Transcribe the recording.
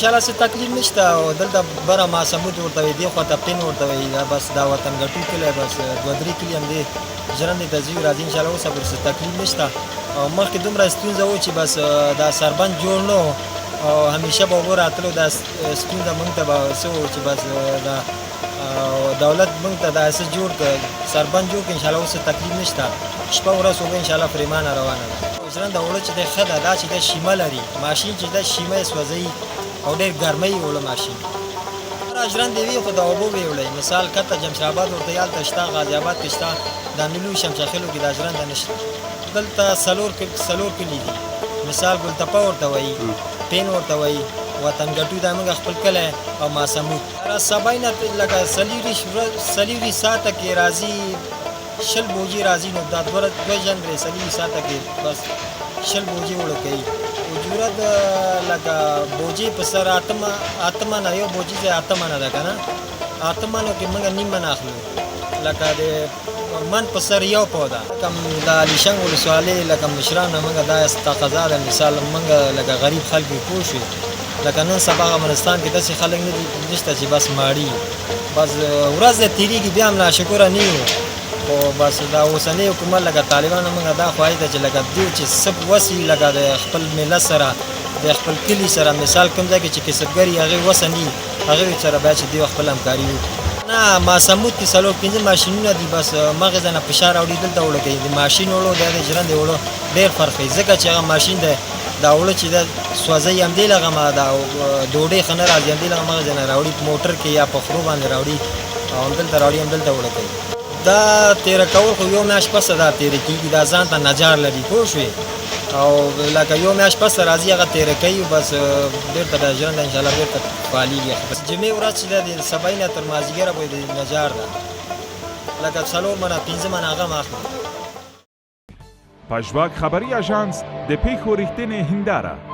انشاءالله څه تکلیف نشته او دلته بره ماسمود ورته وایي دې خواته پین ورته وایي بس دا وطن ګټو کلی بس دوه درې کلي هم دی ژرندې ته ځي راځي انشاءالله اوس پورې څه تکلیف نشته او مخکې دومره ستونزه و چې بس دا سربند جوړ نه و او همیشه به اوبه راتلو دا ستونزه موږ ته به څه و چې بس دا دولت موږ ته دا څه جوړ کړ سربند جوړ کړ انشاءالله اوس تکلیف نشته شپه ورځ اوبه انشاءالله پرېمانه روانه ده ژرنده اوړه چې دی ښه ده دا چې دی شیمه لري ماشین چې دی شیمه یې سوځوي او ډېر ګرمه یې اوړه ماشین هره ژرندې وي خو د اوبو به یې وړی مثال کته جمشید آباد ورته هلته شته غازي آباد کې شته دا نیلو شمشاخیلو کې دا ژرنده نشته دلته څلور کلي دي مثال ګلتپه ورته وایي پین ورته وایي وطن ګټو دا موږ خپل کلی او ماسمود سبا نه لکه څلېرویشت ساعته کې راځي شل بوجي راځي نو دا دوه ژرندې څلېرویشت ساعته کې بس شل بوجي اوړه کوي اجورت لکه بوجي په سر اته منه یو بوجي ځای 8 منه ده که نه 8 منو کې موږ نیم من اخلو لکه د من په سر یو پو ده د علیشنګ ولسوالۍ لکه مشرانو موږ دا تقاضا ده مثال موږ لکه غریب خلک یې پوه شوې لکه نن سبا افغانستان کې داسې خلک نشته چې بس ماړي بس ورځ تېرېږي بیا هم ناشکره نه یو خو بس دا اوسنی حکومت لکه طالبانو موږ دا خواهش ده چې لکه دوی چې څه وسي لکه د خپل ملت سره د خپل کلي سره مثال کوم ځای کې چې کسبګر یي هغې وسه نه وي هغوی سره باید چې دوی خپل همکاري وکړي نه ماسمود کې 4-5 ماشینونه دي بس مغې ځای نه فشار راوړي دلته اوړه کوي د ماشین اوړو دا د ژرندې اوړو ډېر فرق کوي ځکه چې هغه ماشین دی دا اوړه چې دا سوځوي همدې لغمه دا ډوډۍ ښه نه راځي همدې لغه مغې ځای نه راوړي په موټر کې یا په خرو باندې راوړي او همدلته راوړي همدلته اوړه کوي دا تیره کول خو یو میاشت پسه دا تیره کېږي دا ځان ته نجار لري پوه شوې او لکه یو میاشت پسه راځي هغه تیره کوي بس بېرته دا ژرنده انشاءالله بېرته فعالېږي بس جمعې ورځ چې ده د سبا نه تر مازدیګره پورې د نجار ده لکه 4 منه 5 منه هغه هم اخلي پژواک خبري اژانس د پیښو رښتینې هنداره